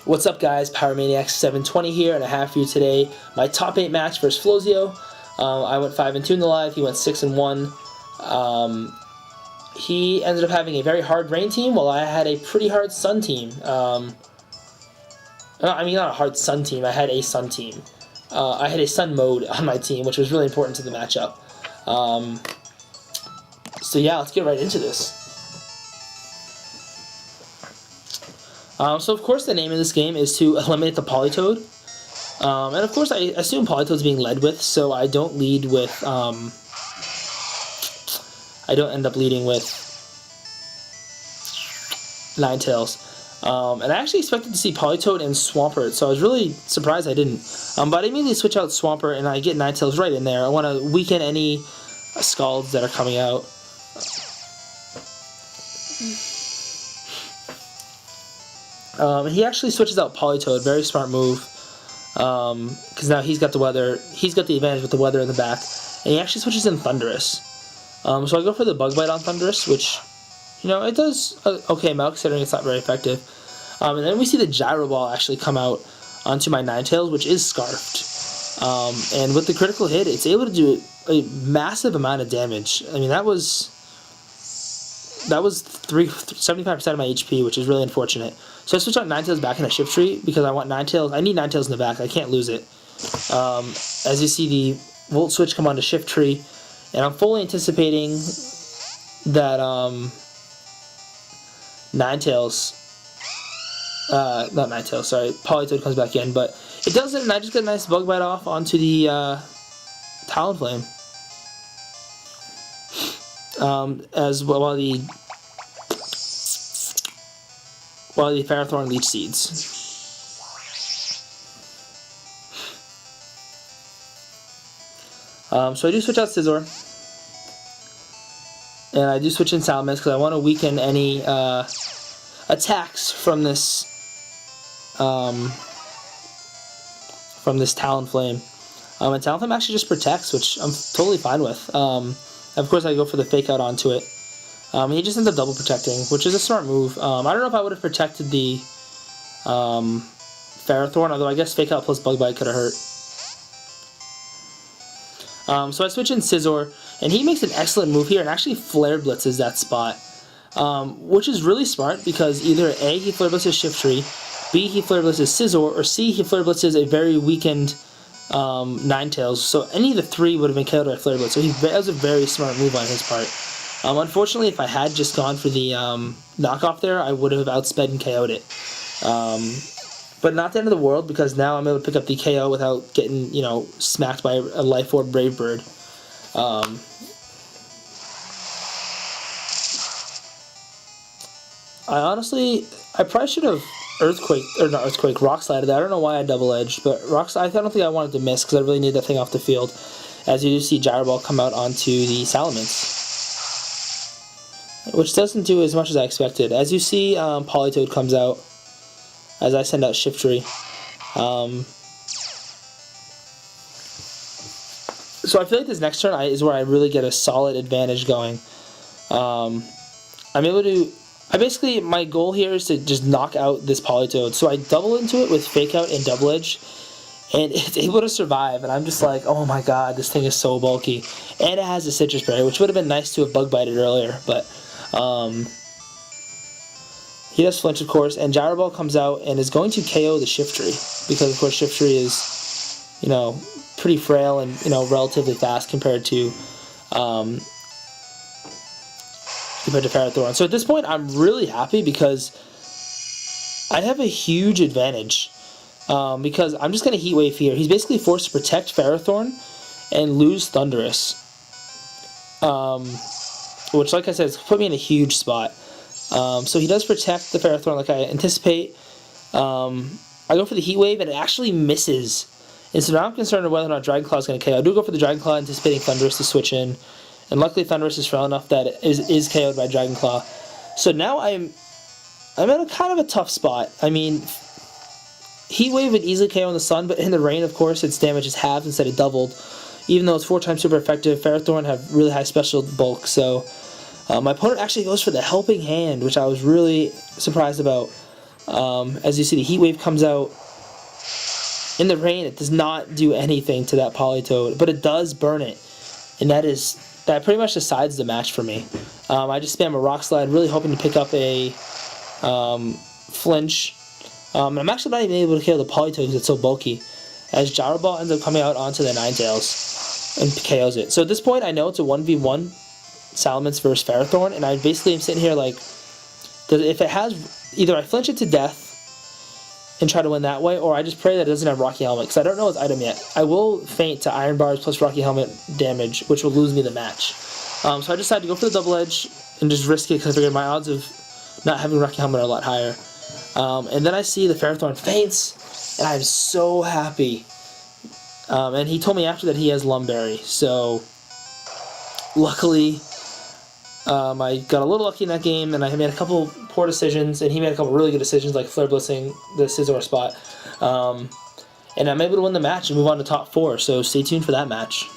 What's up, guys? PowerManiac720 here, and I have for you today my top 8 match versus Phlosio. I went 5-2 in the live. He went 6-1. He ended up having a very hard rain team, while I had a pretty hard sun team. I mean, not a hard sun team. I had a sun team. I had a sun mode on my team, which was really important to the matchup. So yeah, let's get right into this. So of course the name of this game is to eliminate the Polytoad. And of course I assume Polytoad's being led with, so I don't lead with, I don't end up leading with Ninetales. And I actually expected to see Polytoad and Swampert, so I was really surprised I didn't. But I immediately switch out Swampert and I get Ninetales right in there. I want to weaken any Scalds that are coming out. He actually switches out Polytoad, very smart move, because now he's got the weather, he's got the advantage with the weather in the back, and he actually switches in Thunderous. So I go for the Bug Bite on Thunderous, which, you know, it does okay amount considering it's not very effective. And then we see the Gyro Ball actually come out onto my Ninetales, which is Scarfed. And with the critical hit, it's able to do a massive amount of damage. I mean, that was 75% of my HP, which is really unfortunate. So I switch out Ninetales back in a Shift Tree because I want Ninetales. I need Ninetales in the back. I can't lose it. As you see the Volt Switch come onto Shift Tree, and I'm fully anticipating that Polytoad comes back in, but it doesn't, and I just get a nice Bug Bite off onto the Talonflame. As well, while the Ferrothorn Leech Seeds. So I do switch out Scizor, and I do switch in Salamence because I want to weaken any attacks from this Talonflame. And Talonflame actually just protects, which I'm totally fine with. Of course, I go for the Fake Out onto it. He just ends up double protecting, which is a smart move. I don't know if I would have protected the Ferrothorn, although I guess Fake Out plus Bug Bite could have hurt. So I switch in Scizor, and he makes an excellent move here and actually Flare Blitzes that spot, which is really smart because either A, he Flare Blitzes Shift Tree, B, he Flare Blitzes Scizor, or C, he Flare Blitzes a very weakened Ninetales. So any of the three would have been killed by Flare Blitz. So that was a very smart move on his part. Unfortunately, if I had just gone for the knockoff there, I would have outsped and KO'd it. But not the end of the world, because now I'm able to pick up the KO without getting, you know, smacked by a Life Orb Brave Bird. I probably should have Rock Slided that. I don't know why I double edged, but I don't think I wanted to miss because I really need that thing off the field. As you do see Gyro Ball come out onto the Salamence, which doesn't do as much as I expected. As you see, Polytoad comes out as I send out Shift Tree. So I feel like this next turn is where I really get a solid advantage going. I'm able to... basically, my goal here is to just knock out this Polytoad. So I double into it with Fake Out and Double Edge, and it's able to survive. And I'm just like, oh my god, this thing is so bulky. And it has a Citrus Berry, which would have been nice to have Bug Bited earlier, but... he does flinch, of course, and Gyro Ball comes out and is going to KO the Shift Tree, because of course Shift Tree is, you know, pretty frail and, you know, relatively fast compared to Ferrothorn. So at this point, I'm really happy because I have a huge advantage, because I'm just going to Heat Wave here. He's basically forced to protect Ferrothorn and lose Thunderous, which, like I said, has put me in a huge spot. So he does protect the Ferrothorn like I anticipate. I go for the Heat Wave, and it actually misses. And so now I'm concerned with whether or not Dragon Claw is going to KO. I do go for the Dragon Claw, anticipating Thunderous to switch in. And luckily Thunderous is frail enough that it is KO'd by Dragon Claw. So now I'm in a kind of a tough spot. I mean, Heat Wave would easily KO in the sun, but in the rain, of course, its damage is halved instead of doubled. Even though it's 4 times super effective, Ferrothorn have really high special bulk, so... my opponent actually goes for the Helping Hand, which I was really surprised about. As you see, the Heat Wave comes out. In the rain, it does not do anything to that Politoed, but it does burn it. And that pretty much decides the match for me. I just spam a Rock Slide, really hoping to pick up a flinch. I'm actually not even able to kill the Politoed because it's so bulky, as Gyro Ball ends up coming out onto the Ninetales and KOs it. So at this point, I know it's a 1v1 Salamence versus Ferrothorn, and I basically am sitting here like, if it has, either I flinch it to death and try to win that way, or I just pray that it doesn't have Rocky Helmet, because I don't know its item yet. I will feint to Iron Bars plus Rocky Helmet damage, which will lose me the match. So I decided to go for the Double Edge and just risk it, because I figured my odds of not having Rocky Helmet are a lot higher. And then I see the Ferrothorn faints, and I'm so happy. And he told me after that he has Lumberry, so luckily I got a little lucky in that game, and I made a couple poor decisions, and he made a couple really good decisions, like Flare Blitzing the Scizor spot. And I'm able to win the match and move on to top 4, so stay tuned for that match.